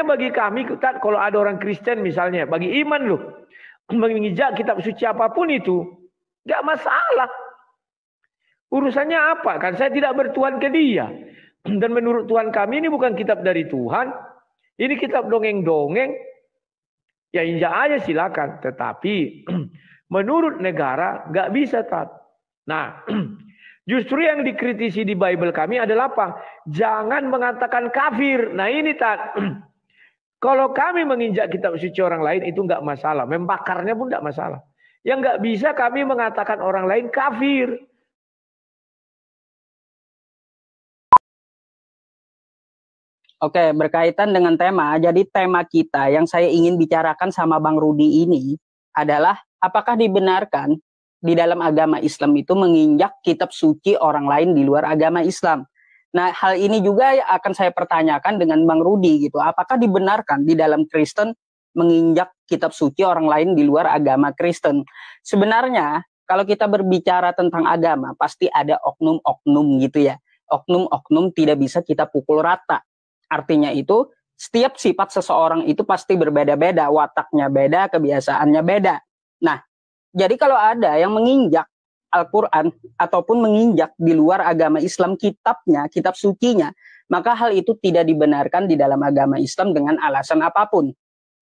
bagi kami, kalau ada orang Kristen misalnya, bagi iman loh, menginjak kitab suci apapun itu, nggak masalah. Urusannya apa? Kan saya tidak bertuhan ke dia. Dan menurut Tuhan kami ini bukan kitab dari Tuhan. Ini kitab dongeng-dongeng. Ya injak aja silakan. Tetapi menurut negara nggak bisa, Tat. Nah, justru yang dikritisi di Bible kami adalah apa? Jangan mengatakan kafir. Nah ini, Tat. Kalau kami menginjak kitab suci orang lain itu nggak masalah. Membakarnya pun nggak masalah. Yang nggak bisa kami mengatakan orang lain kafir. Oke, berkaitan dengan tema. Jadi tema kita yang saya ingin bicarakan sama Bang Rudi ini adalah apakah dibenarkan di dalam agama Islam itu menginjak kitab suci orang lain di luar agama Islam. Nah, hal ini juga akan saya pertanyakan dengan Bang Rudi gitu. Apakah dibenarkan di dalam Kristen menginjak kitab suci orang lain di luar agama Kristen? Sebenarnya kalau kita berbicara tentang agama pasti ada oknum-oknum gitu ya. Oknum-oknum tidak bisa kita pukul rata. Artinya itu setiap sifat seseorang itu pasti berbeda-beda, wataknya beda, kebiasaannya beda. Nah, jadi kalau ada yang menginjak Al-Quran ataupun menginjak di luar agama Islam kitabnya, kitab sucinya, maka hal itu tidak dibenarkan di dalam agama Islam dengan alasan apapun.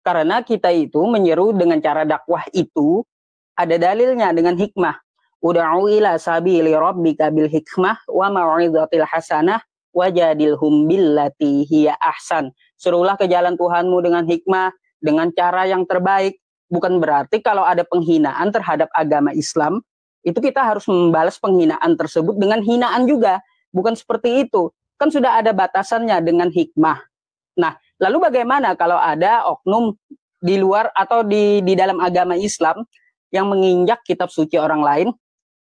Karena kita itu menyeru dengan cara dakwah itu ada dalilnya dengan hikmah. Ud'u ila sabili rabbika bil hikmah wa mau'izatil hasanah wajadilhum billati hiya ahsan. Serulah ke jalan Tuhanmu dengan hikmah, dengan cara yang terbaik. Bukan berarti kalau ada penghinaan terhadap agama Islam, itu kita harus membalas penghinaan tersebut dengan hinaan juga. Bukan seperti itu. Kan sudah ada batasannya dengan hikmah. Nah, lalu bagaimana kalau ada oknum di luar atau di dalam agama Islam yang menginjak kitab suci orang lain?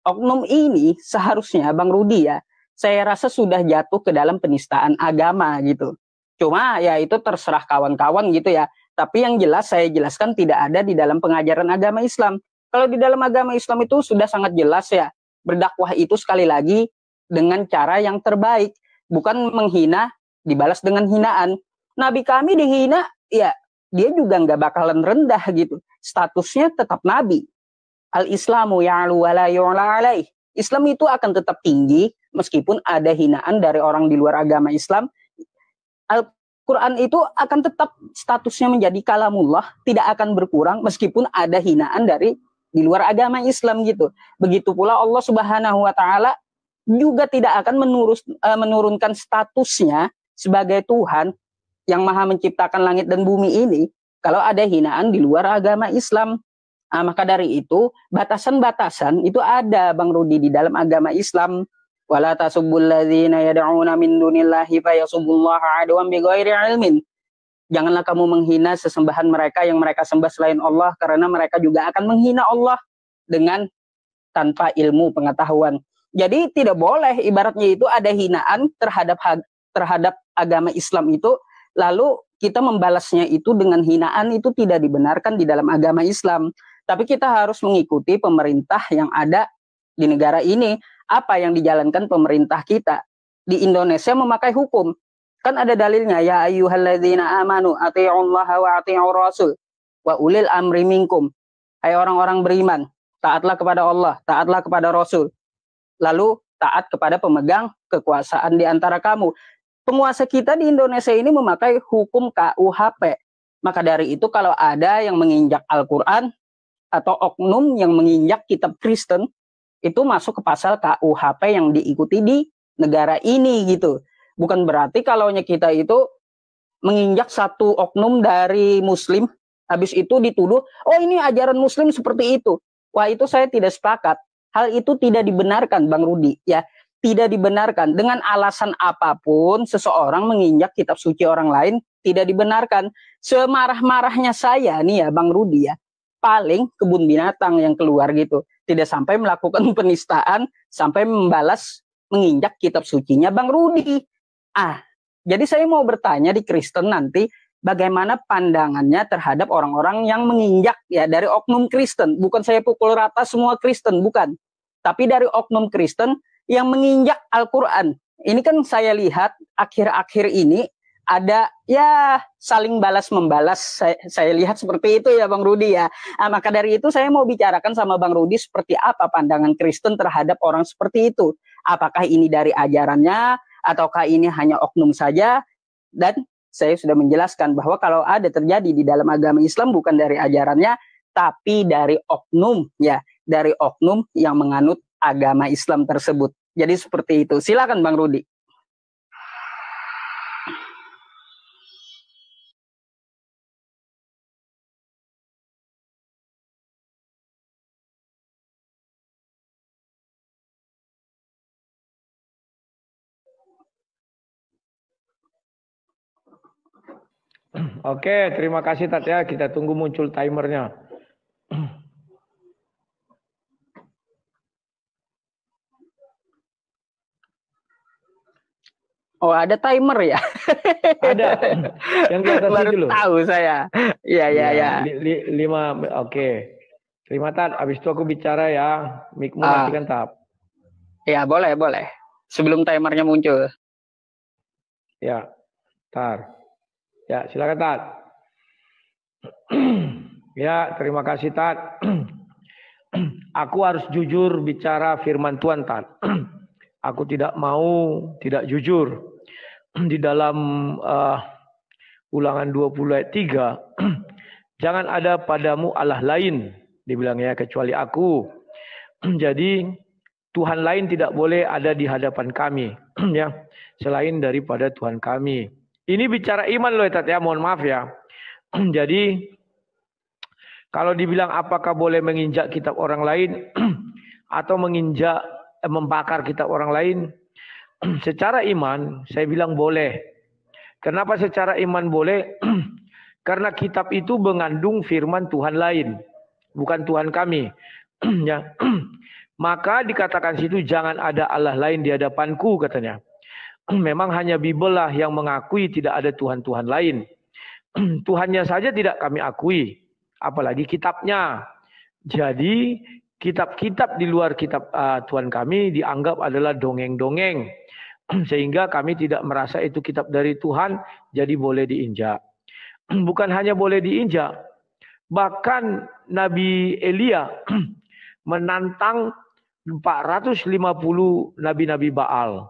Oknum ini seharusnya, Bang Rudi ya, saya rasa sudah jatuh ke dalam penistaan agama gitu. Cuma ya itu terserah kawan-kawan gitu ya. Tapi yang jelas saya jelaskan tidak ada di dalam pengajaran agama Islam. Kalau di dalam agama Islam itu sudah sangat jelas ya. Berdakwah itu sekali lagi dengan cara yang terbaik. Bukan menghina, dibalas dengan hinaan. Nabi kami dihina, ya dia juga nggak bakalan rendah gitu. Statusnya tetap Nabi. Al-Islamu ya'lu wa la yu'la alaih. Islam itu akan tetap tinggi meskipun ada hinaan dari orang di luar agama Islam. Al-Quran itu akan tetap statusnya menjadi kalamullah, tidak akan berkurang meskipun ada hinaan dari di luar agama Islam gitu. Begitu pula Allah Subhanahu wa taala juga tidak akan menurunkan statusnya sebagai Tuhan yang Maha menciptakan langit dan bumi ini kalau ada hinaan di luar agama Islam. Nah, maka dari itu batasan-batasan itu ada, Bang Rudi, di dalam agama Islam. Wala tasubbul ladzina yad'una min dunillahi fayasubbullaha adwan bighairi ilmin. Janganlah kamu menghina sesembahan mereka yang mereka sembah selain Allah, karena mereka juga akan menghina Allah dengan tanpa ilmu pengetahuan. Jadi tidak boleh ibaratnya itu ada hinaan terhadap agama Islam itu, lalu kita membalasnya itu dengan hinaan, itu tidak dibenarkan di dalam agama Islam. Tapi kita harus mengikuti pemerintah yang ada di negara ini. Apa yang dijalankan pemerintah kita. Di Indonesia memakai hukum. Kan ada dalilnya. Ya ayyuhalladzina amanu ati'ullaha wa ati'ur rasul wa ulil amri minkum. Hai orang-orang beriman, taatlah kepada Allah, taatlah kepada Rasul. Lalu taat kepada pemegang kekuasaan di antara kamu. Penguasa kita di Indonesia ini memakai hukum KUHP. Maka dari itu kalau ada yang menginjak Al-Quran atau oknum yang menginjak kitab Kristen, itu masuk ke pasal KUHP yang diikuti di negara ini gitu. Bukan berarti kalau kita itu menginjak satu oknum dari Muslim, habis itu dituduh, oh ini ajaran Muslim seperti itu. Wah, itu saya tidak sepakat. Hal itu tidak dibenarkan, Bang Rudi. Ya, tidak dibenarkan. Dengan alasan apapun, seseorang menginjak kitab suci orang lain, tidak dibenarkan. Semarah-marahnya saya nih ya, Bang Rudi ya, paling kebun binatang yang keluar gitu. Tidak sampai melakukan penistaan, sampai membalas, menginjak kitab sucinya Bang Rudi. Jadi saya mau bertanya di Kristen nanti, bagaimana pandangannya terhadap orang-orang yang menginjak ya dari oknum Kristen. Bukan saya pukul rata semua Kristen, bukan. Tapi dari oknum Kristen yang menginjak Al-Quran. Ini kan saya lihat akhir-akhir ini ada ya saling balas membalas. Saya lihat seperti itu ya Bang Rudi ya. Nah, maka dari itu saya mau bicarakan sama Bang Rudi seperti apa pandangan Kristen terhadap orang seperti itu. Apakah ini dari ajarannya ataukah ini hanya oknum saja? Dan saya sudah menjelaskan bahwa kalau ada terjadi di dalam agama Islam bukan dari ajarannya tapi dari oknum ya, dari oknum yang menganut agama Islam tersebut. Jadi seperti itu. Silakan Bang Rudi. Oke, terima kasih Tat ya. Kita tunggu muncul timernya. Oh, ada timer ya? Ada. Yang di atas Baru itu loh. Tahu saya. Ya. Lima, oke. Terima Tat. Abis itu aku bicara ya. Mikmu matikan Tat. Ya, boleh. Sebelum timernya muncul. Ya, Tar. Ya, silakan Tat. Ya, terima kasih Tat. Aku harus jujur bicara firman Tuhan Tat. Aku tidak tidak jujur. Di dalam Ulangan 20 ayat 3, jangan ada padamu Allah lain, dibilangnya kecuali aku. Jadi Tuhan lain tidak boleh ada di hadapan kami, ya, selain daripada Tuhan kami. Ini bicara iman loh Tat ya, mohon maaf ya. Jadi kalau dibilang apakah boleh menginjak kitab orang lain atau membakar kitab orang lain, secara iman saya bilang boleh. Kenapa secara iman boleh? Karena kitab itu mengandung firman Tuhan lain, bukan Tuhan kami. Ya. Maka dikatakan situ jangan ada Allah lain di hadapanku katanya. Memang hanya Bible lah yang mengakui tidak ada Tuhan-Tuhan lain. Tuhannya saja tidak kami akui, apalagi kitabnya. Jadi kitab-kitab di luar kitab Tuhan kami dianggap adalah dongeng-dongeng. Sehingga kami tidak merasa itu kitab dari Tuhan, jadi boleh diinjak. Bukan hanya boleh diinjak, bahkan Nabi Elia menantang 450 nabi-nabi Baal.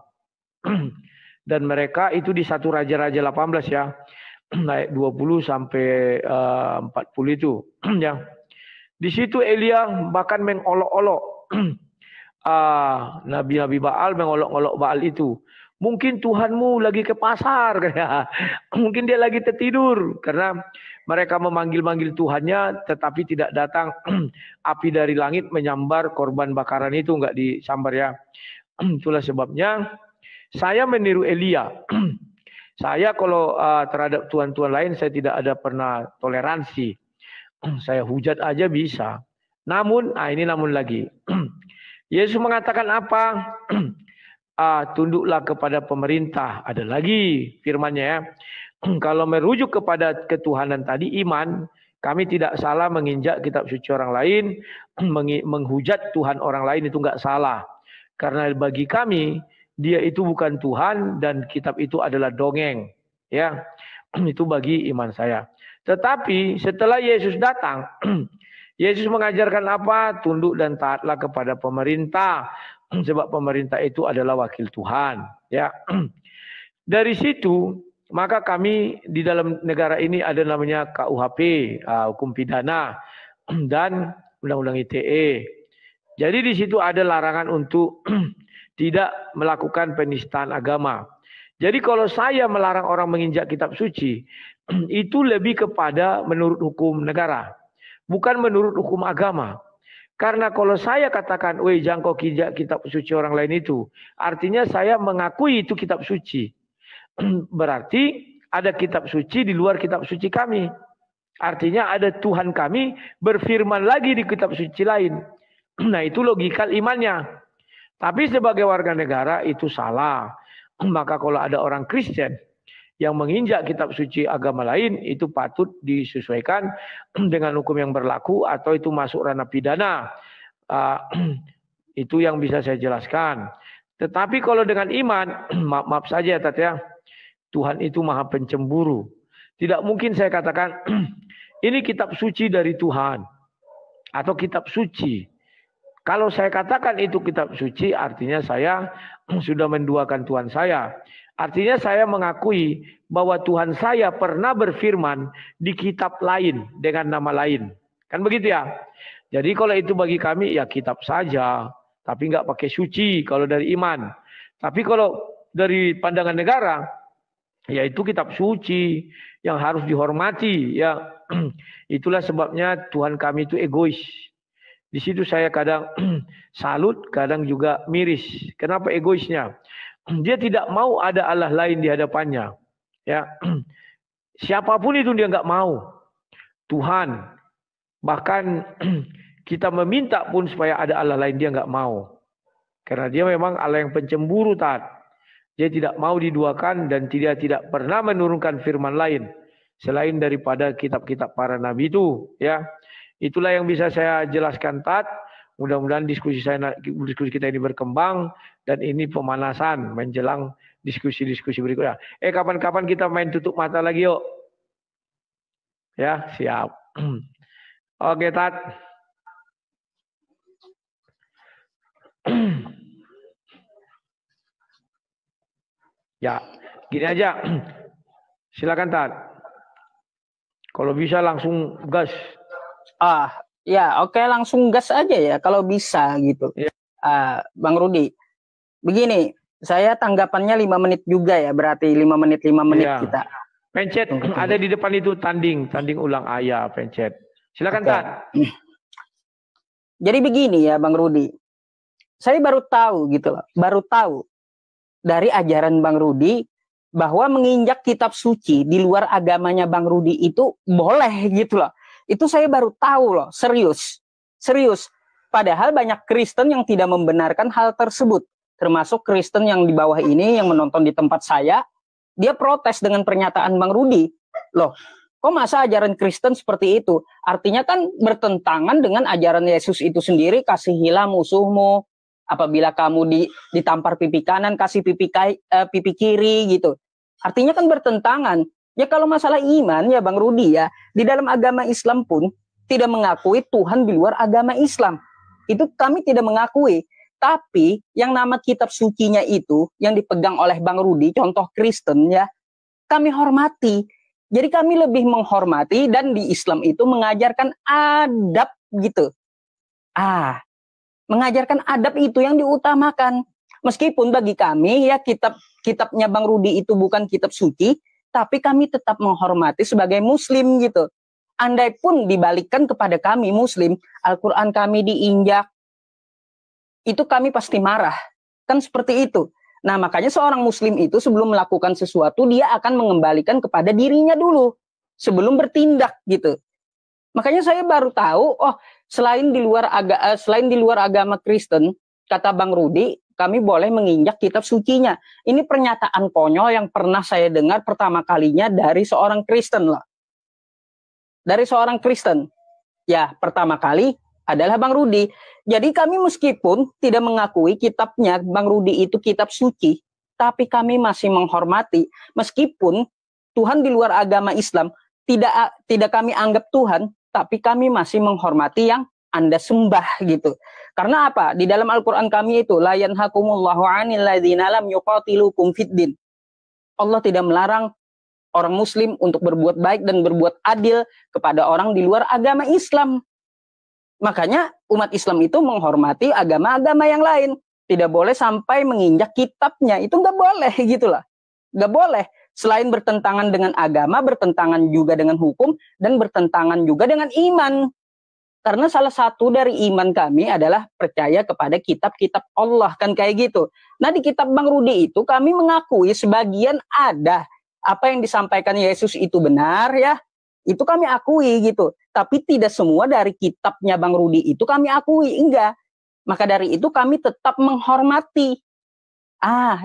Dan mereka itu di 1 Raja-Raja 18 ya, naik 20 sampai 40 itu. Ya. Di situ Elia bahkan mengolok-olok nabi-nabi Baal, mengolok-olok Baal itu. Mungkin Tuhanmu lagi ke pasar, mungkin dia lagi tertidur karena mereka memanggil-manggil Tuhannya, tetapi tidak datang api dari langit menyambar korban bakaran itu, enggak disambar ya. Itulah sebabnya saya meniru Elia. Saya kalau terhadap Tuhan-Tuhan lain saya tidak ada pernah toleransi. Saya hujat aja bisa. Namun, ini namun lagi. Yesus mengatakan apa? Tunduklah kepada pemerintah. Ada lagi firman-Nya ya. Kalau merujuk kepada ketuhanan tadi iman, kami tidak salah menginjak kitab suci orang lain, menghujat Tuhan orang lain itu enggak salah. Karena bagi kami dia itu bukan Tuhan dan kitab itu adalah dongeng. Ya. Itu bagi iman saya. Tetapi setelah Yesus datang, Yesus mengajarkan apa? Tunduk dan taatlah kepada pemerintah. Sebab pemerintah itu adalah wakil Tuhan. Ya. Dari situ, maka kami di dalam negara ini ada namanya KUHP, hukum pidana, dan Undang-Undang ITE. Jadi di situ ada larangan untuk tidak melakukan penistaan agama. Jadi kalau saya melarang orang menginjak kitab suci, itu lebih kepada menurut hukum negara, bukan menurut hukum agama. Karena kalau saya katakan, weh jangan kau injak kitab suci orang lain itu, artinya saya mengakui itu kitab suci. Berarti ada kitab suci di luar kitab suci kami. Artinya ada Tuhan kami berfirman lagi di kitab suci lain. Nah itu logika imannya. Tapi sebagai warga negara itu salah. Maka kalau ada orang Kristen yang menginjak kitab suci agama lain, itu patut disesuaikan dengan hukum yang berlaku atau itu masuk ranah pidana. Itu yang bisa saya jelaskan. Tetapi kalau dengan iman, maaf saja Tat ya, Tuhan itu maha pencemburu. Tidak mungkin saya katakan ini kitab suci dari Tuhan atau kitab suci. Kalau saya katakan itu kitab suci, artinya saya sudah menduakan Tuhan saya. Artinya saya mengakui bahwa Tuhan saya pernah berfirman di kitab lain dengan nama lain. Kan begitu ya? Jadi kalau itu bagi kami ya kitab saja. Tapi nggak pakai suci kalau dari iman. Tapi kalau dari pandangan negara, ya itu kitab suci yang harus dihormati. Ya, itulah sebabnya Tuhan kami itu egois. Di situ saya kadang salut, kadang juga miris. Kenapa egoisnya? Dia tidak mau ada Allah lain di hadapannya. Ya, siapapun itu dia nggak mau. Tuhan, bahkan kita meminta pun supaya ada Allah lain dia nggak mau. Karena dia memang Allah yang pencemburu taat. Dia tidak mau diduakan dan tidak pernah menurunkan firman lain selain daripada kitab-kitab para nabi itu. Ya, itulah yang bisa saya jelaskan taat. Mudah-mudahan diskusi kita ini berkembang dan ini pemanasan menjelang diskusi-diskusi berikutnya. Kapan-kapan kita main tutup mata lagi yuk. Ya, siap. Oke, Tat. Ya, gini aja. Silakan, Tat. Kalau bisa langsung gas. Ya, oke, langsung gas aja ya kalau bisa gitu. Ya. Bang Rudi, begini, saya tanggapannya 5 menit juga ya, berarti 5 menit ya. Kita. Pencet ada di depan itu tanding ulang ayat, pencet. Silakan, Tat. Jadi begini ya, Bang Rudi. Saya baru tahu gitu loh, dari ajaran Bang Rudi bahwa menginjak kitab suci di luar agamanya Bang Rudi itu boleh gitu loh. Itu saya baru tahu loh, serius. Padahal banyak Kristen yang tidak membenarkan hal tersebut. Termasuk Kristen yang di bawah ini yang menonton di tempat saya, dia protes dengan pernyataan Bang Rudi. Loh, kok masa ajaran Kristen seperti itu? Artinya kan bertentangan dengan ajaran Yesus itu sendiri, kasihilah musuhmu. Apabila kamu ditampar pipi kanan, kasih pipi kiri gitu. Artinya kan bertentangan. Ya kalau masalah iman ya Bang Rudi ya, di dalam agama Islam pun tidak mengakui Tuhan di luar agama Islam. Itu kami tidak mengakui. Tapi yang nama kitab sucinya itu yang dipegang oleh Bang Rudi, contoh Kristen ya, kami hormati. Jadi kami lebih menghormati dan di Islam itu mengajarkan adab gitu. Mengajarkan adab itu yang diutamakan. Meskipun bagi kami ya kitabnya Bang Rudi itu bukan kitab suci, tapi kami tetap menghormati sebagai muslim gitu. Andai pun dibalikkan kepada kami muslim, Al-Quran kami diinjak, itu kami pasti marah. Kan seperti itu. Nah makanya seorang muslim itu sebelum melakukan sesuatu, dia akan mengembalikan kepada dirinya dulu, sebelum bertindak gitu. Makanya saya baru tahu, selain di luar agama Kristen, kata Bang Rudi, kami boleh menginjak kitab sucinya. Ini pernyataan konyol yang pernah saya dengar pertama kalinya dari seorang Kristen lah. Dari seorang Kristen. Ya, pertama kali adalah Bang Rudi. Jadi kami meskipun tidak mengakui kitabnya Bang Rudi itu kitab suci, tapi kami masih menghormati. Meskipun Tuhan di luar agama Islam tidak kami anggap Tuhan, tapi kami masih menghormati yang Anda sembah gitu. Karena apa? Di dalam Al-Quran kami itu la yanhakumullahu 'anil ladzina lam yuqatilukum fiddin. Allah tidak melarang orang muslim untuk berbuat baik dan berbuat adil kepada orang di luar agama Islam. Makanya umat Islam itu menghormati agama-agama yang lain. Tidak boleh sampai menginjak kitabnya. Itu nggak boleh gitu lah. Nggak boleh. Selain bertentangan dengan agama, bertentangan juga dengan hukum, dan bertentangan juga dengan iman. Karena salah satu dari iman kami adalah percaya kepada kitab-kitab Allah, kan kayak gitu. Nah di kitab Bang Rudi itu kami mengakui sebagian ada apa yang disampaikan Yesus itu benar ya, itu kami akui gitu. Tapi tidak semua dari kitabnya Bang Rudi itu kami akui, enggak. Maka dari itu kami tetap menghormati.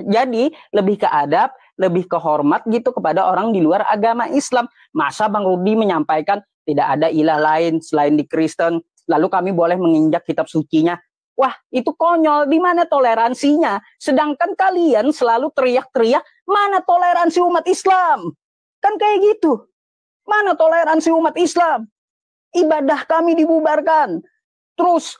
Jadi lebih ke adab, lebih ke hormat gitu kepada orang di luar agama Islam. Masa Bang Rudi menyampaikan tidak ada ilah lain selain di Kristen, lalu kami boleh menginjak kitab sucinya. Wah, itu konyol. Di mana toleransinya? Sedangkan kalian selalu teriak-teriak, mana toleransi umat Islam? Kan kayak gitu. Mana toleransi umat Islam? Ibadah kami dibubarkan. Terus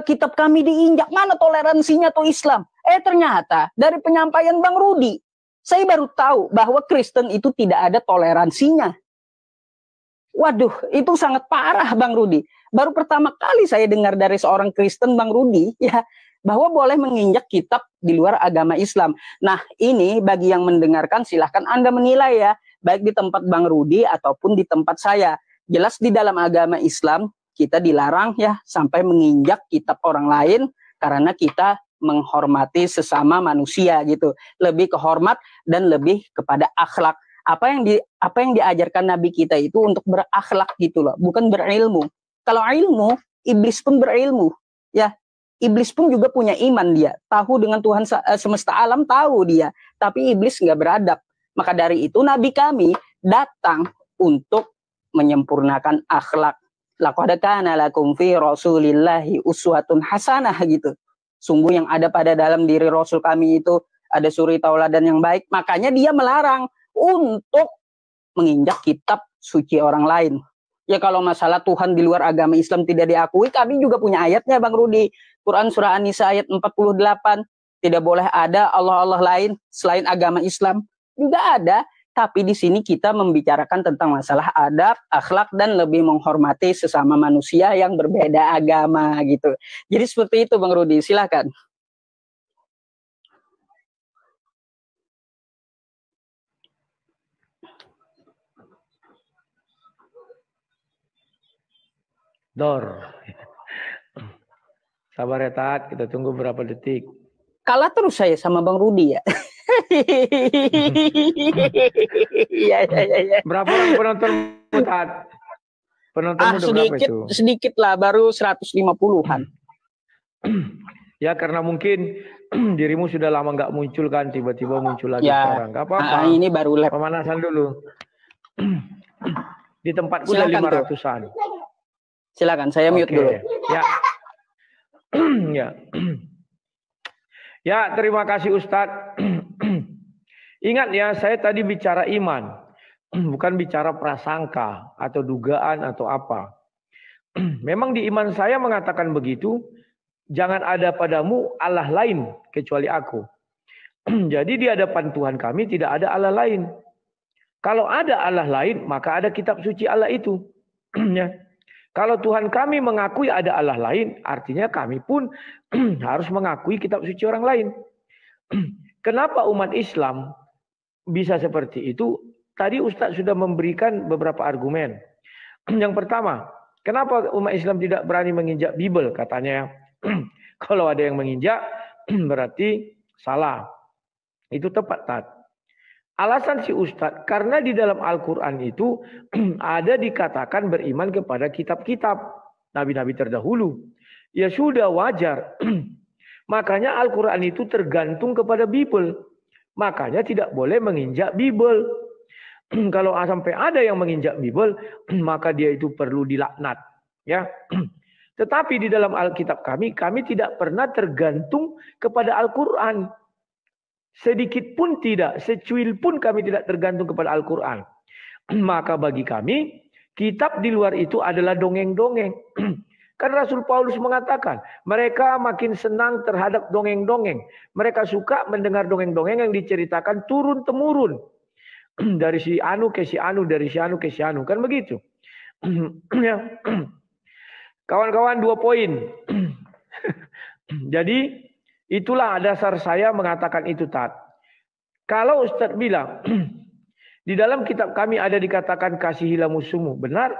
kitab kami diinjak. Mana toleransinya tuh Islam? Ternyata dari penyampaian Bang Rudi, saya baru tahu bahwa Kristen itu tidak ada toleransinya. Waduh, itu sangat parah Bang Rudi. Baru pertama kali saya dengar dari seorang Kristen, Bang Rudi, ya, bahwa boleh menginjak kitab di luar agama Islam. Nah, ini bagi yang mendengarkan silahkan Anda menilai ya, baik di tempat Bang Rudi ataupun di tempat saya. Jelas di dalam agama Islam kita dilarang ya sampai menginjak kitab orang lain karena kita menghormati sesama manusia gitu. Lebih kehormat dan lebih kepada akhlak. Apa yang diajarkan Nabi kita itu untuk berakhlak gitu loh, bukan berilmu. Kalau ilmu, iblis pun berilmu, ya. Iblis pun juga punya iman dia, tahu dengan Tuhan semesta alam tahu dia, tapi iblis nggak beradab. Maka dari itu Nabi kami datang untuk menyempurnakan akhlak. Laqad kana lakum fi Rasulillahi uswatun hasanah gitu. Sungguh yang ada pada dalam diri Rasul kami itu ada suri tauladan yang baik. Makanya dia melarang untuk menginjak kitab suci orang lain. Ya kalau masalah Tuhan di luar agama Islam tidak diakui, kami juga punya ayatnya Bang Rudi. Quran surah An-Nisa ayat 48. Tidak boleh ada Allah-Allah lain selain agama Islam. Juga ada, tapi di sini kita membicarakan tentang masalah adab, akhlak, dan lebih menghormati sesama manusia yang berbeda agama gitu. Jadi seperti itu Bang Rudi, silakan. Dor. Sabar ya Tat, kita tunggu berapa detik. Kalah terus saya sama Bang Rudi ya. Ya. Berapa orang penonton Tat? Penontonmu sedikit, berapa itu? Sedikit lah, baru 150-an. Ya karena mungkin dirimu sudah lama nggak muncul kan, tiba-tiba muncul lagi sekarang. Nggak apa-apa. Ini baru pemanasan dulu. Di tempatku udah 500-an. Silakan, saya mute dulu. Ya. Ya. Ya, terima kasih Ustadz. Ingat ya, saya tadi bicara iman, bukan bicara prasangka atau dugaan atau apa. Memang di iman saya mengatakan begitu, jangan ada padamu Allah lain kecuali aku. Jadi di hadapan Tuhan kami tidak ada Allah lain. Kalau ada Allah lain, maka ada kitab suci Allah itu. Ya. Kalau Tuhan kami mengakui ada Allah lain, artinya kami pun harus mengakui kitab suci orang lain. Kenapa umat Islam bisa seperti itu? Tadi Ustadz sudah memberikan beberapa argumen. Yang pertama, kenapa umat Islam tidak berani menginjak Bible? Katanya, kalau ada yang menginjak, berarti salah. Itu tepat, Tat. Alasan si Ustadz, karena di dalam Al-Quran itu ada dikatakan beriman kepada kitab-kitab nabi-nabi terdahulu. Ya sudah wajar. Makanya Al-Quran itu tergantung kepada Bible. Makanya tidak boleh menginjak Bible. Kalau sampai ada yang menginjak Bible, maka dia itu perlu dilaknat. Ya. Tetapi di dalam Alkitab kami tidak pernah tergantung kepada Al-Quran. Sedikit pun tidak, secuil pun kami tidak tergantung kepada Al-Quran. Maka bagi kami, kitab di luar itu adalah dongeng-dongeng. Kan Rasul Paulus mengatakan, mereka makin senang terhadap dongeng-dongeng. Mereka suka mendengar dongeng-dongeng yang diceritakan turun-temurun. Dari si Anu ke si Anu, dari si Anu ke si Anu. Kan begitu. Kawan-kawan 2 poin. Jadi, itulah dasar saya mengatakan itu, Tat. Kalau Ustadz bilang, di dalam kitab kami ada dikatakan kasihilah musuhmu. Benar,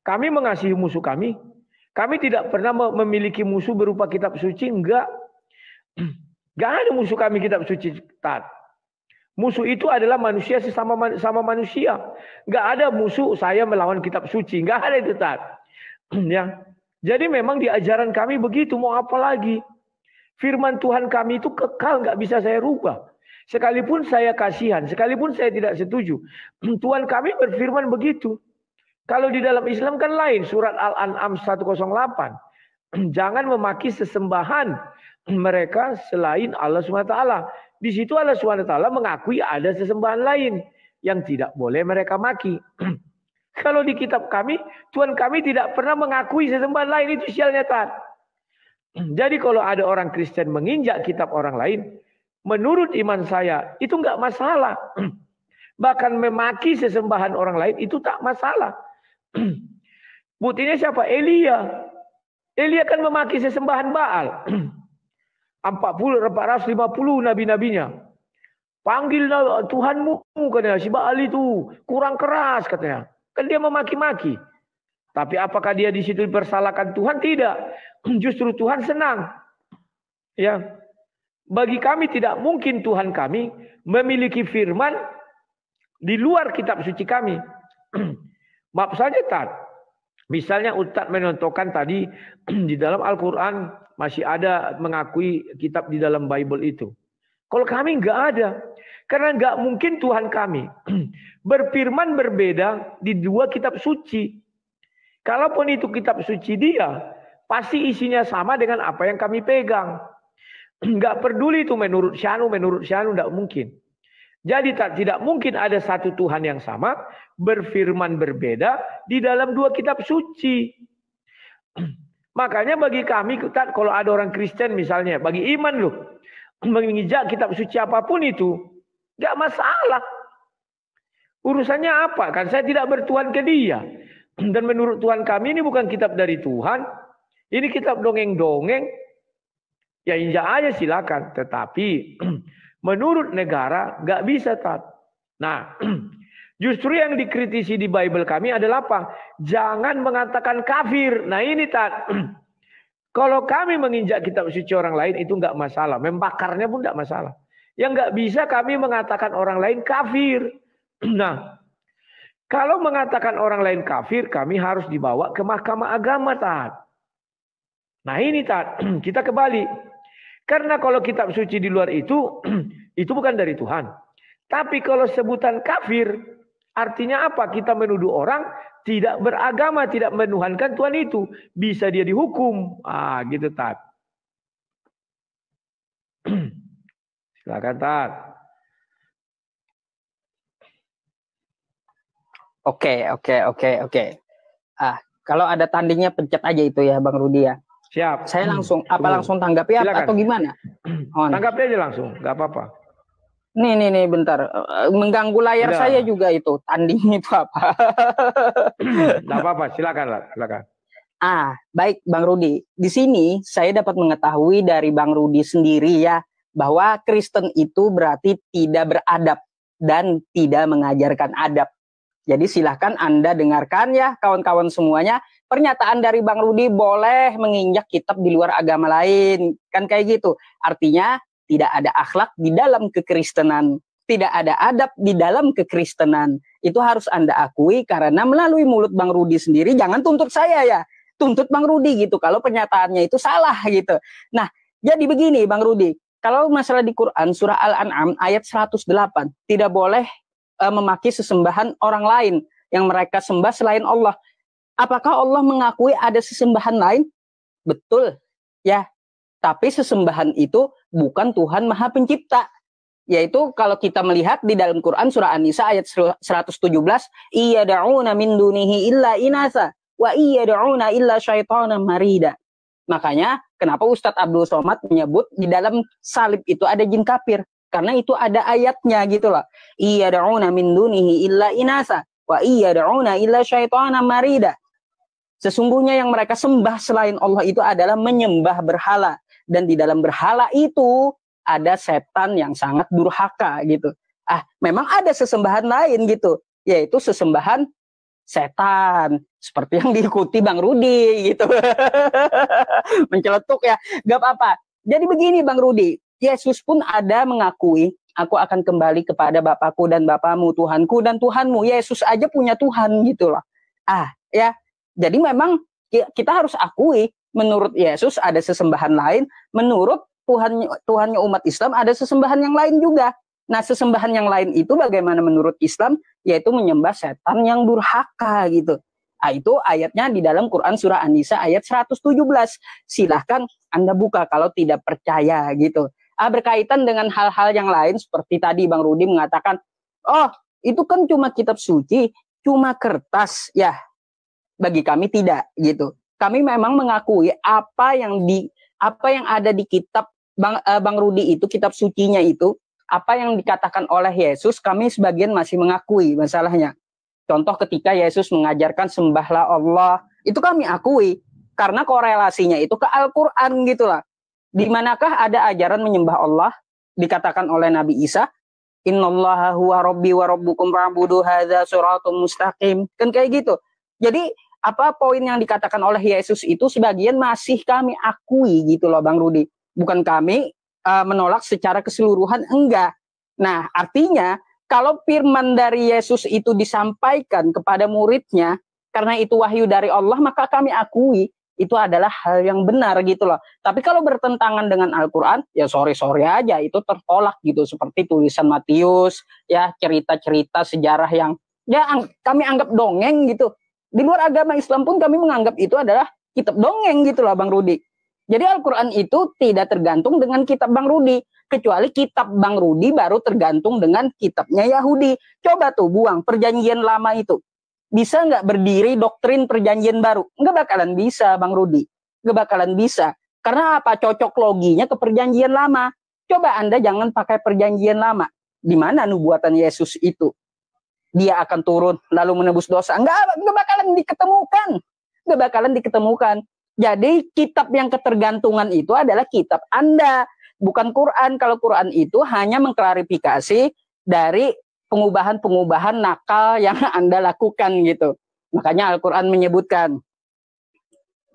kami mengasihi musuh kami. Kami tidak pernah memiliki musuh berupa kitab suci, enggak. Enggak ada musuh kami kitab suci, Tat. Musuh itu adalah manusia sesama manusia. Enggak ada musuh saya melawan kitab suci. Enggak ada itu, Tat. Ya. Jadi memang di ajaran kami begitu, mau apa lagi? Firman Tuhan kami itu kekal, nggak bisa saya rubah. Sekalipun saya kasihan, sekalipun saya tidak setuju, Tuhan kami berfirman begitu. Kalau di dalam Islam kan lain, surat Al-An'am 108. jangan memaki sesembahan mereka selain Allah SWT. Di situ Allah SWT mengakui ada sesembahan lain yang tidak boleh mereka maki. Kalau di kitab kami, Tuhan kami tidak pernah mengakui sesembahan lain, itu sialnya Tat. Jadi kalau ada orang Kristen menginjak kitab orang lain, menurut iman saya itu enggak masalah. Bahkan memaki sesembahan orang lain itu tak masalah. Buktinya siapa? Elia. Elia kan memaki sesembahan Baal. 450 nabi-nabinya. Panggil Tuhanmu, katanya, si Baal itu kurang keras, katanya. Kan dia memaki-maki. Tapi apakah dia di situ dipersalahkan Tuhan? Tidak. Justru Tuhan senang. Ya. Bagi kami tidak mungkin Tuhan kami memiliki firman di luar kitab suci kami. Maaf saja, Tat. Misalnya Ustadz menontokan tadi di dalam Al-Quran masih ada mengakui kitab di dalam Bible itu. Kalau kami nggak ada. Karena nggak mungkin Tuhan kami berfirman berbeda di dua kitab suci. Kalaupun itu kitab suci dia, pasti isinya sama dengan apa yang kami pegang. Nggak peduli itu menurut Syanu, nggak mungkin. Jadi tidak mungkin ada satu Tuhan yang sama berfirman berbeda di dalam dua kitab suci. Makanya bagi kami, kalau ada orang Kristen misalnya, bagi iman loh, menginjak kitab suci apapun itu, nggak masalah. Urusannya apa? Kan saya tidak bertuhan ke dia. Dan menurut Tuhan kami ini bukan kitab dari Tuhan. Ini kitab dongeng-dongeng. Ya injak aja silakan. Tetapi menurut negara nggak bisa, Tat. Nah, justru yang dikritisi di Bible kami adalah apa? Jangan mengatakan kafir. Nah ini, Tat. Kalau kami menginjak kitab suci orang lain itu nggak masalah. Membakarnya pun nggak masalah. Yang nggak bisa kami mengatakan orang lain kafir. Nah, kalau mengatakan orang lain kafir, kami harus dibawa ke mahkamah agama, Tat. Nah ini, Tat. Kita kembali. Karena kalau kitab suci di luar itu bukan dari Tuhan. Tapi kalau sebutan kafir, artinya apa? Kita menuduh orang tidak beragama, tidak menuhankan Tuhan itu. Bisa dia dihukum. Ah, gitu, Tat. Silakan, Tat. Oke. Kalau ada tandingnya pencet aja itu ya, Bang Rudi ya. Siap. Saya langsung langsung tanggapi atau gimana? Tanggapi aja langsung, nggak apa-apa. Nih, bentar. Mengganggu layar saya juga itu. Tanding itu apa? Nggak apa-apa, silakan. Baik Bang Rudi. Di sini saya dapat mengetahui dari Bang Rudi sendiri ya, bahwa Kristen itu berarti tidak beradab dan tidak mengajarkan adab. Jadi silahkan Anda dengarkan ya kawan-kawan semuanya. Pernyataan dari Bang Rudi boleh menginjak kitab di luar agama lain. Kan kayak gitu. Artinya tidak ada akhlak di dalam kekristenan. Tidak ada adab di dalam kekristenan. Itu harus Anda akui karena melalui mulut Bang Rudi sendiri. Jangan tuntut saya ya. Tuntut Bang Rudi gitu. Kalau pernyataannya itu salah gitu. Nah jadi begini Bang Rudi. Kalau masalah di Quran surah Al-An'am ayat 108. Tidak boleh memaki sesembahan orang lain yang mereka sembah selain Allah. Apakah Allah mengakui ada sesembahan lain? Betul, ya. Tapi sesembahan itu bukan Tuhan Maha Pencipta. Yaitu kalau kita melihat di dalam Quran surah An-Nisa ayat 117, iyad'una min dunihi illa inasa wa iyad'una illa syaitanan marida. Makanya kenapa Ustadz Abdul Somad menyebut di dalam salib itu ada jin kafir? Karena itu ada ayatnya gitu loh. Iyad'una min dunihi illa inasa wa iyad'una illa syaitanan marida. Sesungguhnya yang mereka sembah selain Allah itu adalah menyembah berhala. Dan di dalam berhala itu ada setan yang sangat durhaka gitu. Memang ada sesembahan lain gitu. Yaitu sesembahan setan. Seperti yang diikuti Bang Rudi gitu. Menceletuk ya. Gak apa-apa. Jadi begini Bang Rudi. Yesus pun ada mengakui, aku akan kembali kepada Bapakku dan Bapamu, Tuhanku dan Tuhanmu. Yesus aja punya Tuhan gitu loh. Ya. Jadi memang kita harus akui, menurut Yesus ada sesembahan lain, menurut Tuhannya umat Islam ada sesembahan yang lain juga. Nah, sesembahan yang lain itu bagaimana menurut Islam? Yaitu menyembah setan yang durhaka gitu. Itu ayatnya di dalam Quran surah An-Nisa ayat 117. Silahkan Anda buka kalau tidak percaya gitu. Berkaitan dengan hal-hal yang lain seperti tadi Bang Rudi mengatakan, oh itu kan cuma kitab suci, cuma kertas. Ya, bagi kami tidak gitu. Kami memang mengakui apa yang ada di kitab Bang Rudi itu, kitab sucinya itu, apa yang dikatakan oleh Yesus, kami sebagian masih mengakui masalahnya. Contoh ketika Yesus mengajarkan sembahlah Allah, itu kami akui karena korelasinya itu ke Al-Qur'an gitulah. Di manakah ada ajaran menyembah Allah dikatakan oleh Nabi Isa, innallaha huwa rabbi wa rabbukum fa'budu hadza shirathum mustaqim. Kan kayak gitu. Jadi apa poin yang dikatakan oleh Yesus itu sebagian masih kami akui gitu loh Bang Rudi. Bukan kami menolak secara keseluruhan, enggak. Nah, artinya kalau firman dari Yesus itu disampaikan kepada muridnya, karena itu wahyu dari Allah, maka kami akui itu adalah hal yang benar gitu loh. Tapi kalau bertentangan dengan Al-Quran, ya sorry aja, itu tertolak gitu. Seperti tulisan Matius, ya cerita-cerita sejarah yang ya kami anggap dongeng gitu. Di luar agama Islam pun kami menganggap itu adalah kitab dongeng gitu loh Bang Rudi. Jadi Al-Quran itu tidak tergantung dengan kitab Bang Rudi. Kecuali kitab Bang Rudi baru tergantung dengan kitabnya Yahudi. Coba tuh buang perjanjian lama itu. Bisa nggak berdiri doktrin perjanjian baru? Nggak bakalan bisa Bang Rudi. Nggak bakalan bisa. Karena apa? Cocok loginya ke perjanjian lama. Coba Anda jangan pakai perjanjian lama. Di mana nubuatan Yesus itu? Dia akan turun lalu menebus dosa. Nggak bakalan diketemukan. Nggak bakalan diketemukan. Jadi kitab yang ketergantungan itu adalah kitab Anda. Bukan Quran. Kalau Quran itu hanya mengklarifikasi dari pengubahan-pengubahan nakal yang Anda lakukan gitu. Makanya Al-Quran menyebutkan.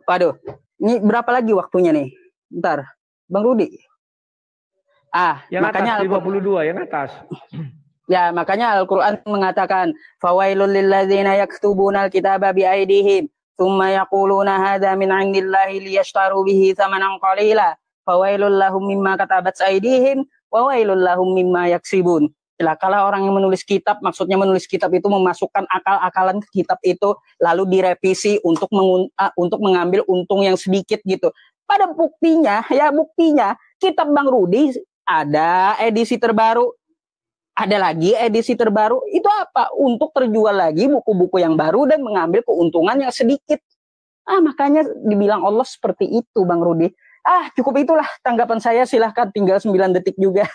Waduh, ini berapa lagi waktunya nih? Bentar, Bang Rudi. Yang makanya atas 52, yang atas. Ya, makanya Al-Quran mengatakan, fawailul lilladzina yaktubuna al-kitaba biaidihim, thumma yaquluna hadza min 'indillahi liyashtaru bihi thamanan qalila. Fawailul lahum mimma katabat aydihim wa wailul lahum mimma yaksibun. Celakalah orang yang menulis kitab, maksudnya menulis kitab itu memasukkan akal-akalan ke kitab itu lalu direvisi untuk mengambil untung yang sedikit gitu. Pada buktinya kitab Bang Rudi ada edisi terbaru, ada lagi edisi terbaru. Itu apa? Untuk terjual lagi buku-buku yang baru dan mengambil keuntungan yang sedikit. Makanya dibilang Allah seperti itu Bang Rudi. Cukup itulah tanggapan saya, silahkan, tinggal 9 detik juga.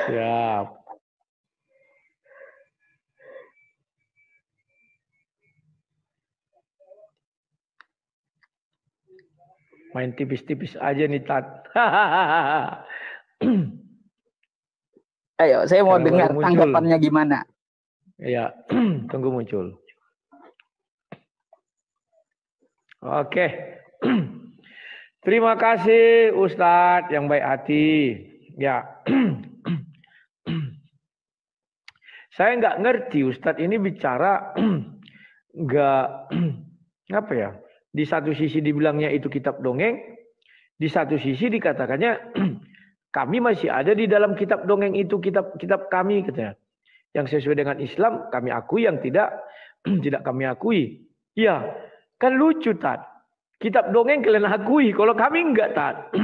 Siap. Main tipis-tipis aja nih, Tat. Ayo, saya mau dengar tanggapannya gimana. Iya, tunggu muncul. Oke. Terima kasih Ustadz yang baik hati. Ya. Saya nggak ngerti Ustadz ini bicara nggak apa ya. Di satu sisi dibilangnya itu kitab dongeng, di satu sisi dikatakannya kami masih ada di dalam kitab dongeng itu, kitab kami katanya. Yang sesuai dengan Islam kami akui, yang tidak tidak kami akui. Iya, kan lucu Tat. Kitab dongeng kalian akui, kalau kami enggak Tat.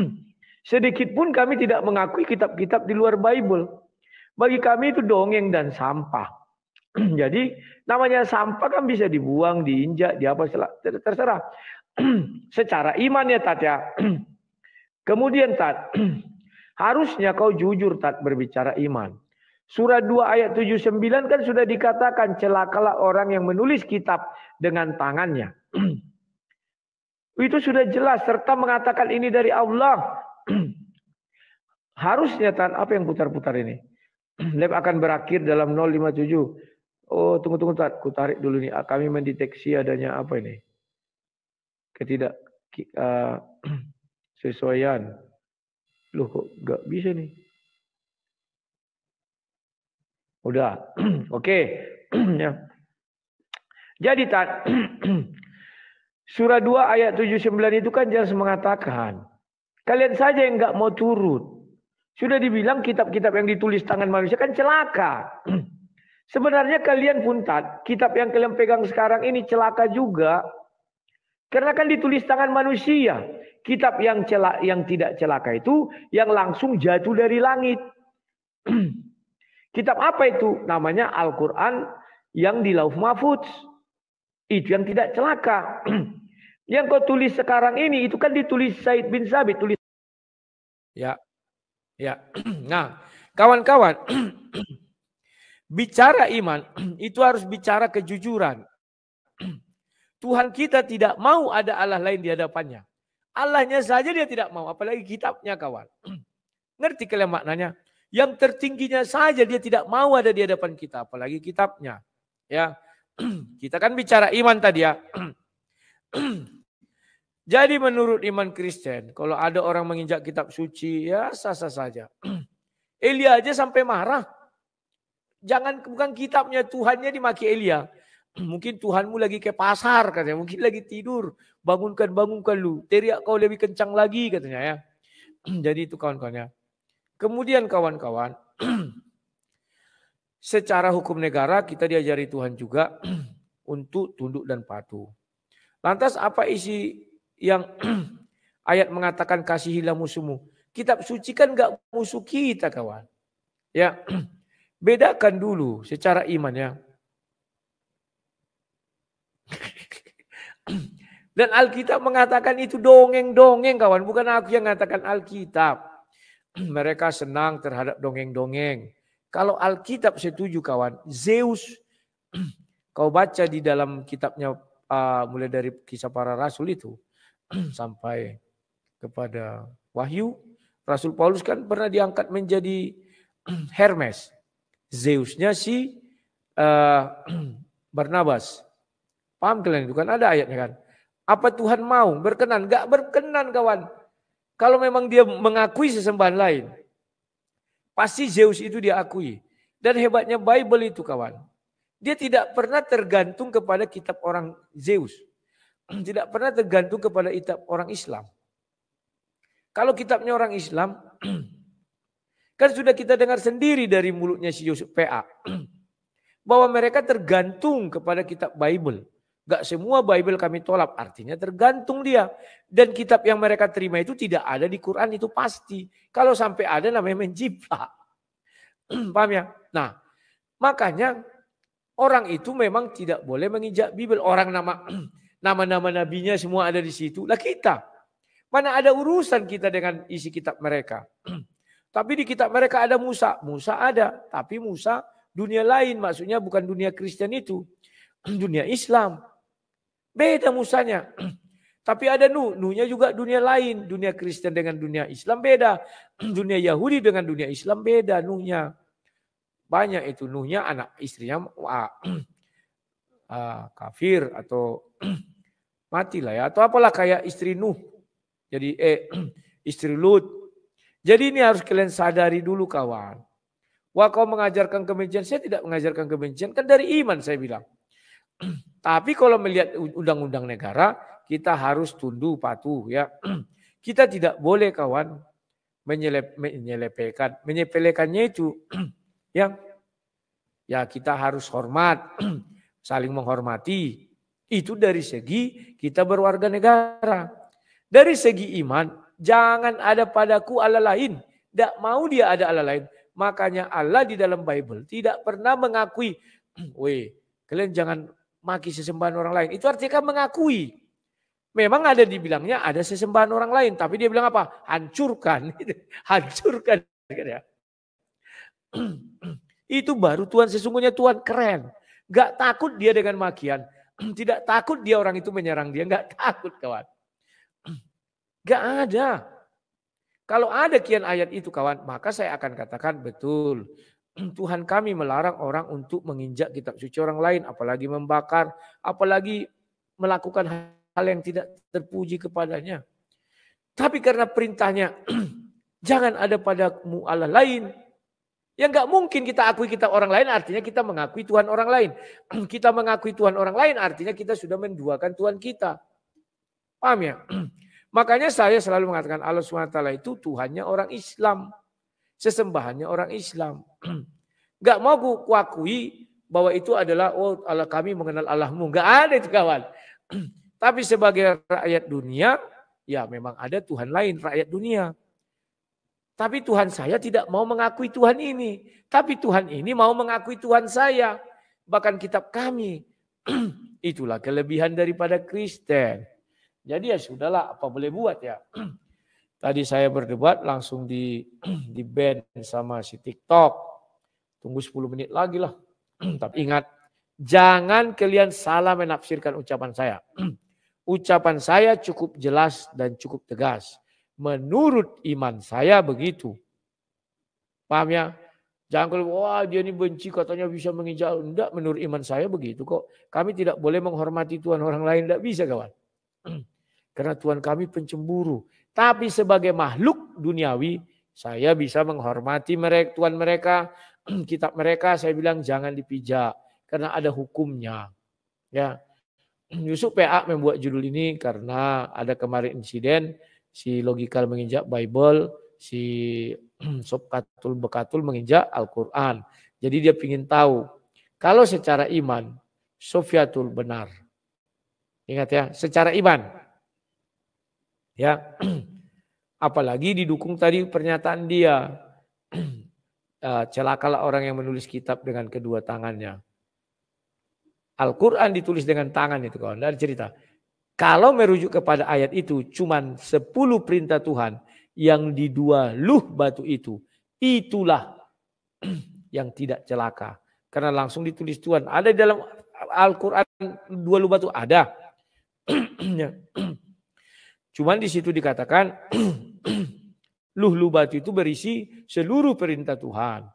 Sedikit pun kami tidak mengakui kitab-kitab di luar Bible. Bagi kami itu dongeng dan sampah. Jadi namanya sampah kan bisa dibuang, diinjak, diapa terserah. Secara iman ya Tat ya. Kemudian Tat, harusnya kau jujur Tat berbicara iman. Surah 2 ayat 79 kan sudah dikatakan celakalah orang yang menulis kitab dengan tangannya. Itu sudah jelas serta mengatakan ini dari Allah. Harusnya Tan, apa yang putar-putar ini? Lab akan berakhir dalam 057. Oh, tunggu Tan, ku tarik dulu nih. Kami mendeteksi adanya apa ini? Ketidak sesuaian. Loh kok gak bisa nih? Udah. Oke. Ya. Jadi surah 2 ayat 79 itu kan jelas mengatakan kalian saja yang enggak mau turut. Sudah dibilang kitab-kitab yang ditulis tangan manusia kan celaka. Sebenarnya kalian pun kitab yang kalian pegang sekarang ini celaka juga. Karena kan ditulis tangan manusia. Kitab yang tidak celaka itu yang langsung jatuh dari langit. Kitab apa itu? Namanya Al-Quran yang di Lauh Mahfudz. Itu yang tidak celaka. Yang kau tulis sekarang ini itu kan ditulis Said bin Sabit. Ya. Nah, kawan-kawan, bicara iman itu harus bicara kejujuran. Tuhan kita tidak mau ada Allah lain di hadapannya. Allahnya saja dia tidak mau, apalagi kitabnya, kawan. Ngerti kalian maknanya? Yang tertingginya saja dia tidak mau ada di hadapan kita, apalagi kitabnya. Ya, kita kan bicara iman tadi ya. Jadi menurut iman Kristen, kalau ada orang menginjak kitab suci, ya sah-sah saja. Elia aja sampai marah. Bukan kitabnya, Tuhannya dimaki Elia. Mungkin Tuhanmu lagi ke pasar katanya, mungkin lagi tidur. Bangunkan lu, teriak kau lebih kencang lagi katanya ya. Jadi itu kawan-kawannya. Kemudian kawan-kawan, secara hukum negara kita diajari Tuhan juga untuk tunduk dan patuh. Lantas apa isi yang ayat mengatakan kasihilah musuhmu? Kitab suci kan enggak musuh kita, kawan. Ya, bedakan dulu secara iman ya. Dan Alkitab mengatakan itu dongeng-dongeng, kawan. Bukan aku yang mengatakan Alkitab. Mereka senang terhadap dongeng-dongeng. Kalau Alkitab setuju, kawan. Zeus, kau baca di dalam kitabnya mulai dari Kisah Para Rasul itu sampai kepada Wahyu, Rasul Paulus kan pernah diangkat menjadi Hermes. Zeusnya si Barnabas. Paham kalian itu kan ada ayatnya kan? Apa Tuhan mau berkenan? Enggak berkenan, kawan. Kalau memang dia mengakui sesembahan lain, pasti Zeus itu dia akui. Dan hebatnya Bible itu, kawan. Dia tidak pernah tergantung kepada kitab orang Zeus. Tidak pernah tergantung kepada kitab orang Islam. Kalau kitabnya orang Islam, kan sudah kita dengar sendiri dari mulutnya si Yusuf PA. Bahwa mereka tergantung kepada kitab Bible. Gak semua Bible kami tolak, artinya tergantung dia. Dan kitab yang mereka terima itu tidak ada di Quran, itu pasti. Kalau sampai ada namanya menjiplak. Paham ya? Nah, makanya orang itu memang tidak boleh menginjak Bible. Orang nama-nama nabinya semua ada di situ. Lah kita, mana ada urusan kita dengan isi kitab mereka. Tapi di kitab mereka ada Musa. Musa ada, tapi Musa dunia lain. Maksudnya bukan dunia Kristen itu. Dunia Islam. Beda Musanya. Tapi ada Nuhnya juga dunia lain. Dunia Kristen dengan dunia Islam beda. Dunia Yahudi dengan dunia Islam beda Nuhnya. Banyak itu Nuhnya anak istrinya kafir atau matilah ya. Atau apalah kayak istri Nuh. Jadi istri Lut. Jadi ini harus kalian sadari dulu, kawan. Wah, kau mengajarkan kebencian. Saya tidak mengajarkan kebencian. Kan dari iman saya bilang. Tapi kalau melihat undang-undang negara, kita harus tunduk patuh ya. Kita tidak boleh, kawan, menyepelekannya itu. Ya kita harus hormat, saling menghormati. Itu dari segi kita berwarga negara. Dari segi iman, jangan ada padaku Allah lain. Tidak mau dia ada Allah lain. Makanya Allah di dalam Bible tidak pernah mengakui, kalian jangan maki sesembahan orang lain. Itu artinya mengakui. Memang ada dibilangnya ada sesembahan orang lain. Tapi dia bilang apa? Hancurkan. Hancurkan. Itu baru Tuhan, sesungguhnya Tuhan keren. Gak takut dia dengan makian. Tidak takut dia orang itu menyerang dia. Gak takut, kawan. Gak ada. Kalau ada kian ayat itu, kawan, maka saya akan katakan betul. Tuhan kami melarang orang untuk menginjak kitab suci orang lain, apalagi membakar, apalagi melakukan hal yang tidak terpuji kepadanya. Tapi karena perintahnya, jangan ada padamu Allah lain. Yang gak mungkin kita akui kitab orang lain, artinya kita mengakui Tuhan orang lain. Kita mengakui Tuhan orang lain, artinya kita sudah menduakan Tuhan kita. Paham ya? Makanya saya selalu mengatakan Allah SWT itu Tuhannya orang Islam. sesembahannya orang Islam. Gak mau kuakui bahwa itu adalah Allah, kami mengenal Allahmu. Gak ada itu kawan. Tapi sebagai rakyat dunia, ya memang ada Tuhan lain rakyat dunia. Tapi Tuhan saya tidak mau mengakui Tuhan ini. Tapi Tuhan ini mau mengakui Tuhan saya. Bahkan kitab kami. Itulah kelebihan daripada Kristen. Jadi ya sudahlah, apa boleh buat ya. Tadi saya berdebat langsung di ban sama si TikTok. Tunggu 10 menit lagi lah. Tapi ingat, jangan kalian salah menafsirkan ucapan saya. Ucapan saya cukup jelas dan cukup tegas. Menurut iman saya begitu. Paham ya? Jangan kalau wah dia ini benci katanya bisa menginjak. Enggak, menurut iman saya begitu kok. Kami tidak boleh menghormati Tuhan orang lain. Enggak bisa kawan. Karena Tuhan kami pencemburu. Tapi sebagai makhluk duniawi, saya bisa menghormati mereka, Tuhan mereka, kitab mereka. Saya bilang jangan dipijak. Karena ada hukumnya. Ya. Yusuf PA membuat judul ini karena ada kemarin insiden. Si Logikal menginjak Bible, si Sob Katul Bekatul menginjak Al-Quran. Jadi dia ingin tahu, kalau secara iman, Sofiatul benar. Ingat ya, secara iman. Ya, apalagi didukung tadi pernyataan dia. Celakalah orang yang menulis kitab dengan kedua tangannya. Al-Quran ditulis dengan tangan itu kawan, dari cerita. Kalau merujuk kepada ayat itu, cuman 10 perintah Tuhan yang di 2 luh batu itu, itulah yang tidak celaka. Karena langsung ditulis Tuhan. Ada di dalam Al-Quran 2 luh batu? Ada. Cuman di situ dikatakan luh luh batu itu berisi seluruh perintah Tuhan.